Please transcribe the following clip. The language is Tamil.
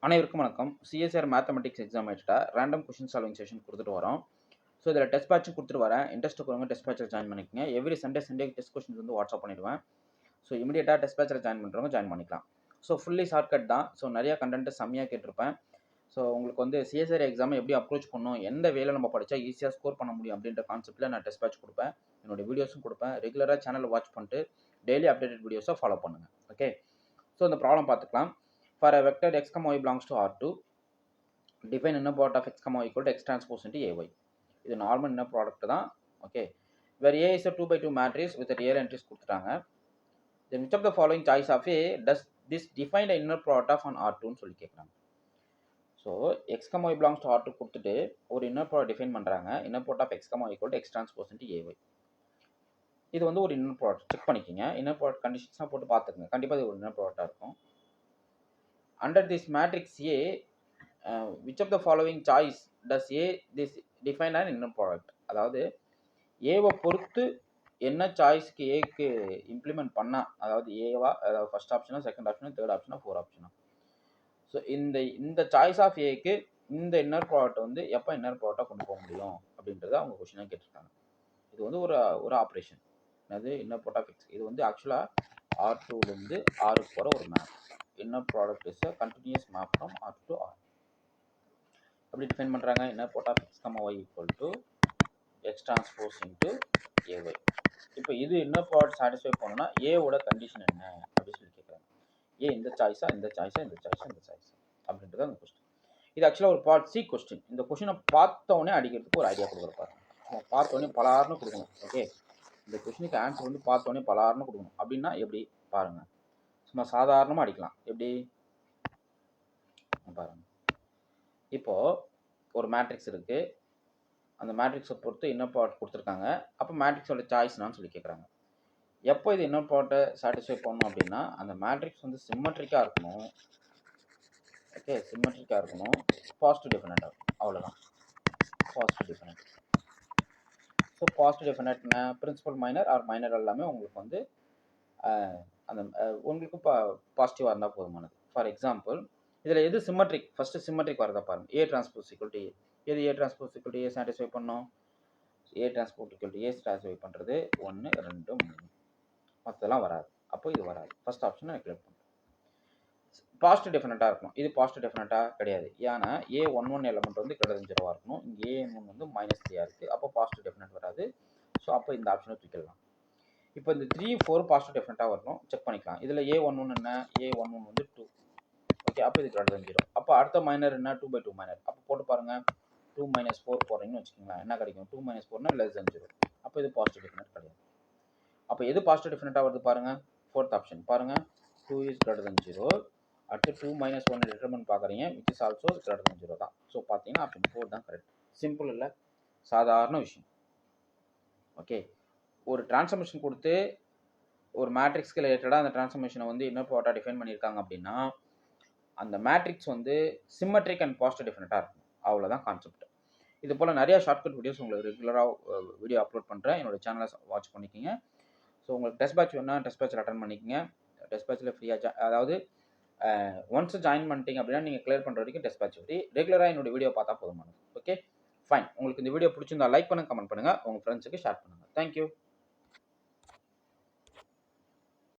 அனைவருக்கும் வணக்கம். சிஎஸ்ஆர் மேத்தமெட்டிக்ஸ் எக்ஸாம் வச்சுட்டா ரேண்டம் கொஷின் சால்விங் செஷன் கொடுத்துட்டு வரோம். ஸோ இதில் டெஸ்ட் பேட்சும் கொடுத்துட்டு வரேன். இன்ட்ரெஸ்ட் இருக்கிறவங்க டெஸ்ட் பேட்சில் ஜாயின் பண்ணிக்கோங்க. எவ்ரி சண்டே டெஸ்ட் கொஷின்ஸ் வந்து வாட்ஸ்அப் பண்ணிடுவேன். ஸோ இமீடியட்டாக டெஸ்ட் பேட்சில் ஜாயின் பண்ணுறவங்க ஜாயின் பண்ணிக்கலாம். ஸோ ஃபுல்லி ஷார்ட்கட் தான். ஸோ நிறையா கண்டென்ட்டு செம்மையாக கேட்டிருப்பேன். ஸோ உங்களுக்கு வந்து சிஎஸ்ஆர் எக்ஸாமை எப்படி அப்ரோச் பண்ணணும், எந்த வேலை நம்ம படித்தா ஈஸியாக ஸ்கோர் பண்ண முடியும் அப்படின்ற கான்செப்ட்டில் நான் டெஸ்ட் பேட்ச் கொடுப்பேன். என்னோடய வீடியோஸும் கொடுப்பேன். ரெகுலராக சேனலை வாட்ச் பண்ணிட்டு டெய்லி அப்டேட்டட் வீடியோஸை ஃபாலோ பண்ணுங்கள். ஓகே, ஸோ இந்த ப்ராப்ளம் பார்த்துக்கலாம். For a vector x, y belongs to R2, define inner product of x, y equal to x transpose into ay. இது நார்மல் இன்னர் ப்ராடக்ட் தான். Okay, where a is a 2x2 matrix with a real entries கொடுத்துட்டாங்க. then which of the following choice of a does this define the inner product of an R2 ன்னு சொல்லி கேட்குறாங்க. So x, y belongs to R2 கொடுத்துட்டு ஒரு இன்னர் ப்ராடக்ட் டிஃபைன் பண்ணுறாங்க. Inner product of x, y equal to x transpose into ay. இது வந்து ஒரு இன்னர் ப்ராடக்ட். செக் பண்ணிக்கோங்க. இன்னர் ப்ராடக்ட் கண்டிஷன்ஸ்லாம் போட்டு பார்த்துக்குங்க. கண்டிப்பாக இது ஒரு இன்னர் ப்ராடக்டாக இருக்கும். Under this matrix A, which of the following choice does A this define an inner product? அதாவது ஏவை பொறுத்து என்ன சாய்ஸ்க்கு ஏக்கு இம்ப்ளிமெண்ட் பண்ணால், அதாவது ஏவா, அதாவது ஃபர்ஸ்ட் ஆப்ஷனா, செகண்ட் ஆப்ஷனா, தேர்ட் ஆப்ஷனா, ஃபோர் ஆப்ஷனா. ஸோ இந்த சாய்ஸ் ஆஃப் ஏக்கு இந்த இன்னர் ப்ராடக்ட் வந்து எப்போ இன்னர் ப்ராடக்டாக கொண்டு போக முடியும் அப்படின்றத அவங்க கொஸ்டினாக கேட்டிருக்காங்க. இது வந்து ஒரு ஆப்ரேஷன். அது இன்னர் ப்ராடக்ட் ஆஃப் எக்ஸ். இது வந்து ஆக்சுவலாக R2லேருந்து ஆருக்கு போகிற ஒரு map. inner product is a continuous map from R to R. எப்படி டிஃபைன் பண்ணுறாங்க? inner product of x, y equal to x transpose into ay. இப்போ இது இன்னர் ப்ராடக்ட் சாட்டிஸ்ஃபை பண்ணணும்னா ஏவோட கண்டிஷன் என்ன அப்படின்னு சொல்லி கேட்குறாங்க. ஏ இந்த சாய்ஸா, இந்த சாய்ஸா, இந்த சாய்ஸா, இந்த சாய்ஸா அப்படின்றது அந்த கொஸ்டின். இது ஆக்சுவலாக ஒரு பார்ட் சி கொஸ்டின். இந்த கொஸ்டினை பார்த்தோன்னே அடிக்கிறதுக்கு ஒரு ஐடியா கொடுக்குறப்பாரு. பார்த்தோன்னே பலாருன்னு கொடுக்கணும். ஓகே, இந்த கொஸ்டினுக்கு ஆன்சர் வந்து பார்த்தோன்னே பலாருன்னு கொடுக்கணும். அப்படின்னா எப்படி பாருங்கள். சும்மா சாதாரணமாக அடிக்கலாம். எப்படி பாருங்க. இப்போது ஒரு மேட்ரிக்ஸ் இருக்குது. அந்த மேட்ரிக்ஸை பொறுத்து இன்னர் ப்ராடக்ட் கொடுத்துருக்காங்க. அப்போ மேட்ரிக்ஸோட சாய்ஸ்னான்னு சொல்லி கேட்குறாங்க. எப்போ இது இன்னர் ப்ராடக்ட்டை சாட்டிஸ்ஃபை பண்ணணும் அப்படின்னா அந்த மேட்ரிக்ஸ் வந்து சிம்மெட்ரிக்காக இருக்கணும். ஓகே, சிம்மெட்ரிக்காக இருக்கணும். பாசிட்டிவ் டெஃபினட்டாக இருக்கும். அவ்வளோதான். Positive definite. ஸோ பாசிட்டிவ் டெஃபினட்னா பிரின்சிபல் மைனர் ஆர் மைனர் எல்லாமே உங்களுக்கு வந்து அந்த உங்களுக்கு பாசிட்டிவாக இருந்தால் போதுமானது. ஃபார் எக்ஸாம்பிள் இதில் எது சிம்மெட்ரிக், ஃபஸ்ட்டு சிம்மெட்ரிக் வரதா பாருங்கள். A transpose equal to A. எது A transpose equal to A satisfy பண்ணோம்? A transpose equal to A satisfy பண்ணுறது 1, 2, 3. மற்றதெல்லாம் வராது. அப்போ இது வராது. ஃபஸ்ட் ஆப்ஷனை நெக்லெக்ட் பண்ணுறோம். பாசிட்டிவ் டெஃபினட்டாக இருக்கணும். இது பாசிட்டிவ் டெஃபினட்டாக கிடையாது. ஏன்னா A11 எலமெண்ட் வந்து கிரேட்டர் 0 இருக்கணும். இங்கே A1 வந்து -3 இருக்குது. அப்போ பாசிட்டிவ் டெஃபினட் வராது. ஸோ அப்போ இந்த ஆப்ஷனை தூக்கிடலாம். இப்போ இந்த 3, 4 பாசிட்டிவ் டெஃபினட்டாக வரணும். செக் பண்ணிக்கலாம். இதில் A11 என்ன? A11 வந்து 2. ஓகே, அப்போ இது கிரேட்டர் 0. அப்போ அடுத்த மைனர் என்ன? 2/2 மைனர். அப்போ போட்டு பாருங்கள். 2 - 4 போடுறீங்கன்னு வச்சுக்கோங்களேன். என்ன கிடைக்கும்? 2 - 4 <0. அப்போ இது பாசிட்டிவ் டெஃபினட் கிடையாது. அப்போ எது பாசிட்டிவ் டெஃபினட்டாக வருது பாருங்கள். ஃபோர்த் ஆப்ஷன் பாருங்கள். 2 is greater than 0. அடுத்து 2 - 1 டிட்டர்மெண்ட் பார்க்குறீங்க. which is also greater than 0 தான். ஸோ பார்த்தீங்கன்னா ஆப்ஷன் 4 தான் கரெக்ட். சிம்பிள் இல்லை, சாதாரண விஷயம். ஓகே, ஒரு டிரான்ஸ்ஃபர்மேஷன் கொடுத்து ஒரு மேட்ரிக்ஸ்க்கு ரிலேட்டடாக அந்த டிரான்ஸ்ஃபர்மேஷனை வந்து இன்னர் ப்ராடக்டாக டிஃபைன் பண்ணியிருக்காங்க அப்படின்னா அந்த மேட்ரிக்ஸ் வந்து சிம்மெட்ரிக் அண்ட் பாசிட்டிவ் டெஃபினட்டாக இருக்கும். அவ்வளோதான் கான்செப்ட். இது போல் நிறையா ஷார்ட்கட் வீடியோஸ் உங்களுக்கு ரெகுலராக வீடியோ அப்லோட் பண்ணுறேன். என்னோட சேனலை வாட்ச் பண்ணிக்கோங்க. ஸோ உங்களுக்கு டெஸ்ட் பேட்ச் வேணால் டெஸ்ட் பேட்சில் அட்டன் பண்ணிக்கோங்க. டெஸ்ட் பேட்சில் ஃப்ரீயாக அதாவது ஒன்ஸ் ஜாயின் பண்ணிட்டீங்க அப்படின்னா நீங்கள் கிளியர் பண்ணுற வரைக்கும் டெஸ்ட் பேட்ச் ஃப்ரீ. ரெகுலராக என்னோட வீடியோ பார்த்தா போதுமானது. Okay, fine. உங்களுக்கு இந்த வீடியோ பிடிச்சிருந்தா லைக் பண்ணுங்கள், கமெண்ட் பண்ணுங்கள், உங்கள் ஃப்ரெண்ட்ஸுக்கு ஷேர் பண்ணுங்கள். தேங்க்யூ.